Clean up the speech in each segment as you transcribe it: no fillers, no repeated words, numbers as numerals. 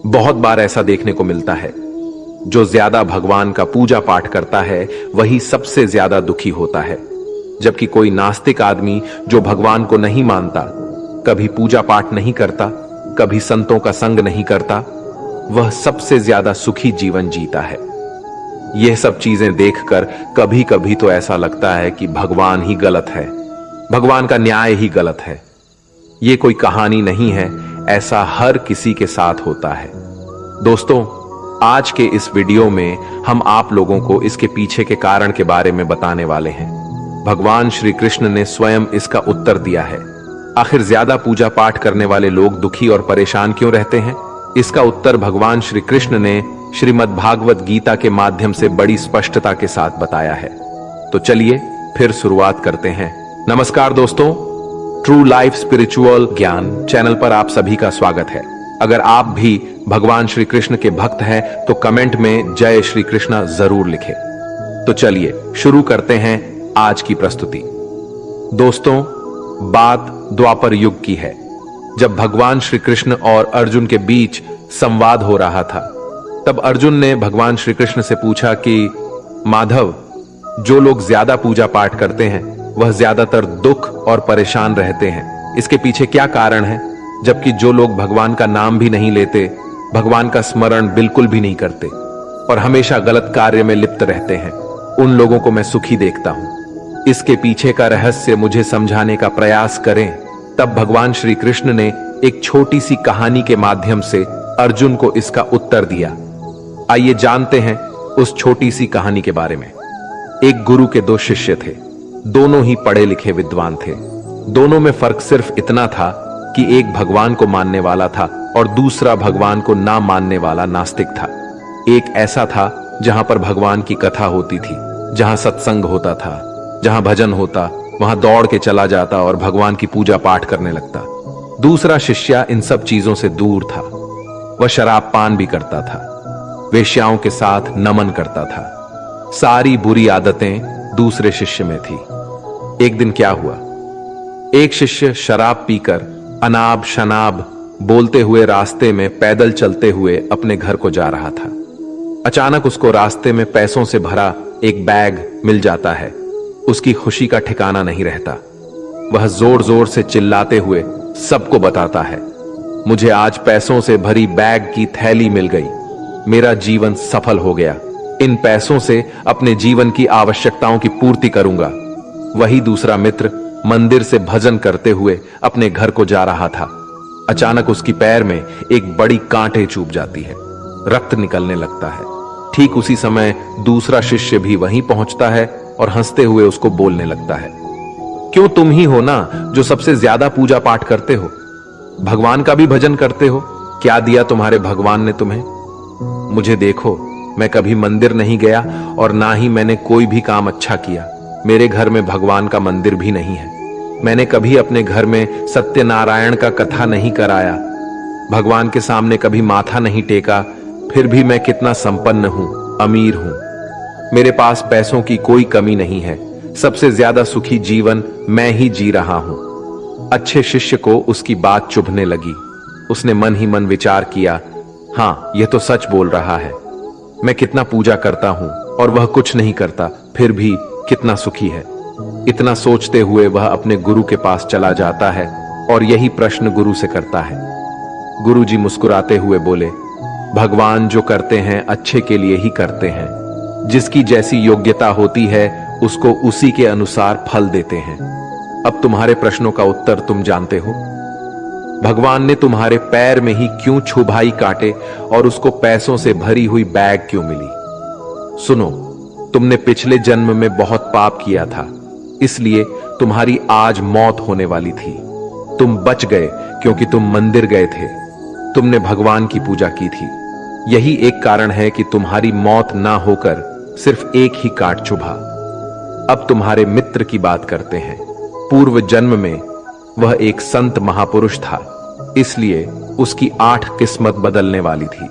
बहुत बार ऐसा देखने को मिलता है, जो ज्यादा भगवान का पूजा पाठ करता है वही सबसे ज्यादा दुखी होता है, जबकि कोई नास्तिक आदमी जो भगवान को नहीं मानता, कभी पूजा पाठ नहीं करता, कभी संतों का संग नहीं करता, वह सबसे ज्यादा सुखी जीवन जीता है। यह सब चीजें देखकर कभी कभी तो ऐसा लगता है कि भगवान ही गलत है, भगवान का न्याय ही गलत है। यह कोई कहानी नहीं है, ऐसा हर किसी के साथ होता है। दोस्तों, आज के इस वीडियो में हम आप लोगों को इसके पीछे के कारण के बारे में बताने वाले हैं। भगवान श्री कृष्ण ने स्वयं इसका उत्तर दिया है। आखिर ज्यादा पूजा पाठ करने वाले लोग दुखी और परेशान क्यों रहते हैं? इसका उत्तर भगवान श्री कृष्ण ने श्रीमद् भागवत गीता के माध्यम से बड़ी स्पष्टता के साथ बताया है। तो चलिए फिर शुरुआत करते हैं। नमस्कार दोस्तों, ट्रू लाइफ स्पिरिचुअल ज्ञान चैनल पर आप सभी का स्वागत है। अगर आप भी भगवान श्री कृष्ण के भक्त हैं तो कमेंट में जय श्री कृष्णा जरूर लिखें। तो चलिए शुरू करते हैं आज की प्रस्तुति। दोस्तों, बात द्वापर युग की है, जब भगवान श्री कृष्ण और अर्जुन के बीच संवाद हो रहा था। तब अर्जुन ने भगवान श्री कृष्ण से पूछा कि माधव, जो लोग ज्यादा पूजा पाठ करते हैं वह ज्यादातर दुख और परेशान रहते हैं, इसके पीछे क्या कारण है? जबकि जो लोग भगवान का नाम भी नहीं लेते, भगवान का स्मरण बिल्कुल भी नहीं करते और हमेशा गलत कार्य में लिप्त रहते हैं, उन लोगों को मैं सुखी देखता हूं। इसके पीछे का रहस्य मुझे समझाने का प्रयास करें। तब भगवान श्री कृष्ण ने एक छोटी सी कहानी के माध्यम से अर्जुन को इसका उत्तर दिया। आइए जानते हैं उस छोटी सी कहानी के बारे में। एक गुरु के दो शिष्य थे, दोनों ही पढ़े लिखे विद्वान थे। दोनों में फर्क सिर्फ इतना था कि एक भगवान को मानने वाला था और दूसरा भगवान को ना मानने वाला नास्तिक था। एक ऐसा था जहां पर भगवान की कथा होती थी, जहां सत्संग होता था, जहां भजन होता, वहां दौड़ के चला जाता और भगवान की पूजा पाठ करने लगता। दूसरा शिष्य इन सब चीजों से दूर था। वह शराब पान भी करता था, वेश्याओं के साथ नमन करता था। सारी बुरी आदतें दूसरे शिष्य में थी। एक दिन क्या हुआ, एक शिष्य शराब पीकर अनाब शनाब बोलते हुए रास्ते में पैदल चलते हुए अपने घर को जा रहा था। अचानक उसको रास्ते में पैसों से भरा एक बैग मिल जाता है। उसकी खुशी का ठिकाना नहीं रहता। वह जोर जोर से चिल्लाते हुए सबको बताता है, मुझे आज पैसों से भरी बैग की थैली मिल गई, मेरा जीवन सफल हो गया, इन पैसों से अपने जीवन की आवश्यकताओं की पूर्ति करूंगा। वही दूसरा मित्र मंदिर से भजन करते हुए अपने घर को जा रहा था। अचानक उसकी पैर में एक बड़ी कांटे चुभ जाती है, रक्त निकलने लगता है। ठीक उसी समय दूसरा शिष्य भी वहीं पहुंचता है और हंसते हुए उसको बोलने लगता है, क्यों तुम ही हो ना जो सबसे ज्यादा पूजा पाठ करते हो, भगवान का भी भजन करते हो, क्या दिया तुम्हारे भगवान ने तुम्हें? मुझे देखो, मैं कभी मंदिर नहीं गया और ना ही मैंने कोई भी काम अच्छा किया। मेरे घर में भगवान का मंदिर भी नहीं है। मैंने कभी अपने घर में सत्यनारायण का कथा नहीं कराया, भगवान के सामने कभी माथा नहीं टेका, फिर भी मैं कितना संपन्न हूं, अमीर हूं। मेरे पास पैसों की कोई कमी नहीं है, सबसे ज्यादा सुखी जीवन मैं ही जी रहा हूं। अच्छे शिष्य को उसकी बात चुभने लगी। उसने मन ही मन विचार किया, हां, यह तो सच बोल रहा है। मैं कितना पूजा करता हूं और वह कुछ नहीं करता, फिर भी कितना सुखी है। इतना सोचते हुए वह अपने गुरु के पास चला जाता है और यही प्रश्न गुरु से करता है। गुरु जी मुस्कुराते हुए बोले, भगवान जो करते हैं अच्छे के लिए ही करते हैं। जिसकी जैसी योग्यता होती है उसको उसी के अनुसार फल देते हैं। अब तुम्हारे प्रश्नों का उत्तर तुम जानते हो। भगवान ने तुम्हारे पैर में ही क्यों छुभाई कांटे और उसको पैसों से भरी हुई बैग क्यों मिली? सुनो, तुमने पिछले जन्म में बहुत पाप किया था, इसलिए तुम्हारी आज मौत होने वाली थी। तुम बच गए क्योंकि तुम मंदिर गए थे, तुमने भगवान की पूजा की थी। यही एक कारण है कि तुम्हारी मौत ना होकर सिर्फ एक ही कांट चुभा। अब तुम्हारे मित्र की बात करते हैं। पूर्व जन्म में वह एक संत महापुरुष था, इसलिए उसकी 8 किस्मत बदलने वाली थी।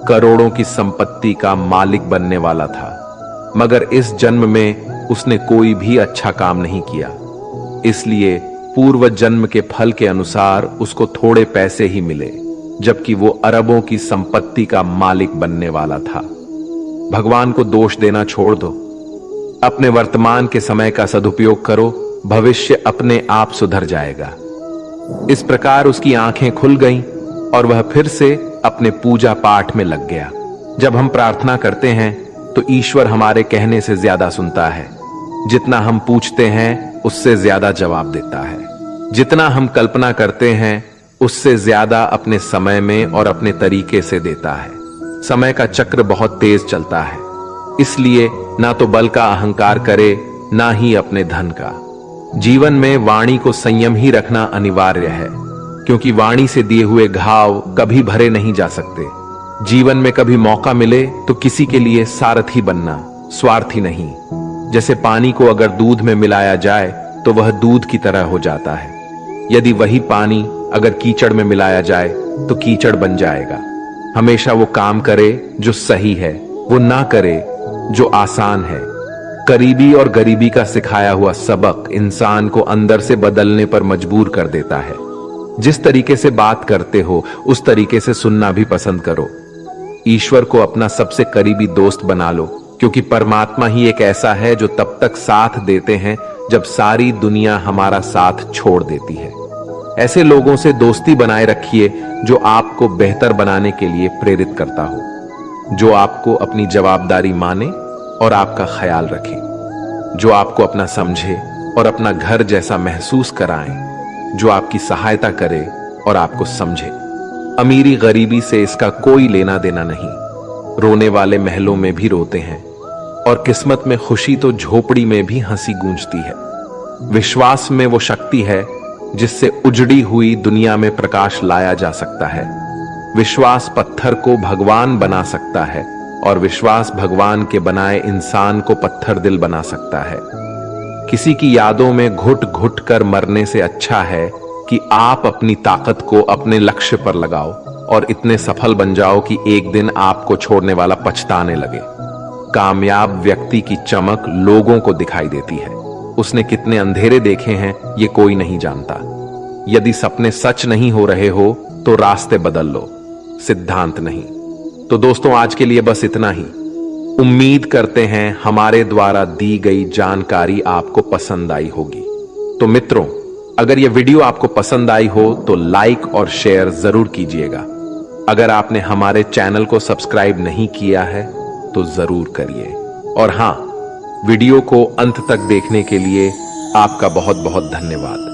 करोड़ों की संपत्ति का मालिक बनने वाला था, मगर इस जन्म में उसने कोई भी अच्छा काम नहीं किया, इसलिए पूर्व जन्म के फल के अनुसार उसको थोड़े पैसे ही मिले, जबकि वो अरबों की संपत्ति का मालिक बनने वाला था। भगवान को दोष देना छोड़ दो, अपने वर्तमान के समय का सदुपयोग करो, भविष्य अपने आप सुधर जाएगा। इस प्रकार उसकी आंखें खुल गईं और वह फिर से अपने पूजा पाठ में लग गया। जब हम प्रार्थना करते हैं तो ईश्वर हमारे कहने से ज्यादा सुनता है। जितना हम पूछते हैं उससे ज्यादा जवाब देता है। जितना हम कल्पना करते हैं उससे ज्यादा अपने समय में और अपने तरीके से देता है। समय का चक्र बहुत तेज चलता है, इसलिए ना तो बल का अहंकार करे, ना ही अपने धन का। जीवन में वाणी को संयम ही रखना अनिवार्य है, क्योंकि वाणी से दिए हुए घाव कभी भरे नहीं जा सकते। जीवन में कभी मौका मिले तो किसी के लिए सारथी बनना, स्वार्थी नहीं। जैसे पानी को अगर दूध में मिलाया जाए तो वह दूध की तरह हो जाता है, यदि वही पानी अगर कीचड़ में मिलाया जाए तो कीचड़ बन जाएगा। हमेशा वो काम करे जो सही है, वो ना करे जो आसान है। करीबी और गरीबी का सिखाया हुआ सबक इंसान को अंदर से बदलने पर मजबूर कर देता है। जिस तरीके से बात करते हो उस तरीके से सुनना भी पसंद करो। ईश्वर को अपना सबसे करीबी दोस्त बना लो, क्योंकि परमात्मा ही एक ऐसा है जो तब तक साथ देते हैं जब सारी दुनिया हमारा साथ छोड़ देती है। ऐसे लोगों से दोस्ती बनाए रखिए जो आपको बेहतर बनाने के लिए प्रेरित करता हो, जो आपको अपनी जवाबदारी माने और आपका ख्याल रखे, जो आपको अपना समझे और अपना घर जैसा महसूस कराएं, जो आपकी सहायता करे और आपको समझे। अमीरी गरीबी से इसका कोई लेना देना नहीं। रोने वाले महलों में भी रोते हैं और किस्मत में खुशी तो झोपड़ी में भी हंसी गूंजती है। विश्वास में वो शक्ति है जिससे उजड़ी हुई दुनिया में प्रकाश लाया जा सकता है। विश्वास पत्थर को भगवान बना सकता है और विश्वास भगवान के बनाए इंसान को पत्थर दिल बना सकता है। किसी की यादों में घुट घुट कर मरने से अच्छा है कि आप अपनी ताकत को अपने लक्ष्य पर लगाओ और इतने सफल बन जाओ कि एक दिन आपको छोड़ने वाला पछताने लगे। कामयाब व्यक्ति की चमक लोगों को दिखाई देती है। उसने कितने अंधेरे देखे हैं ये कोई नहीं जानता। यदि सपने सच नहीं हो रहे हो तो रास्ते बदल लो, सिद्धांत नहीं। तो दोस्तों, आज के लिए बस इतना ही। उम्मीद करते हैं हमारे द्वारा दी गई जानकारी आपको पसंद आई होगी। तो मित्रों, अगर यह वीडियो आपको पसंद आई हो तो लाइक और शेयर जरूर कीजिएगा। अगर आपने हमारे चैनल को सब्सक्राइब नहीं किया है तो जरूर करिए। और हां, वीडियो को अंत तक देखने के लिए आपका बहुत बहुत धन्यवाद।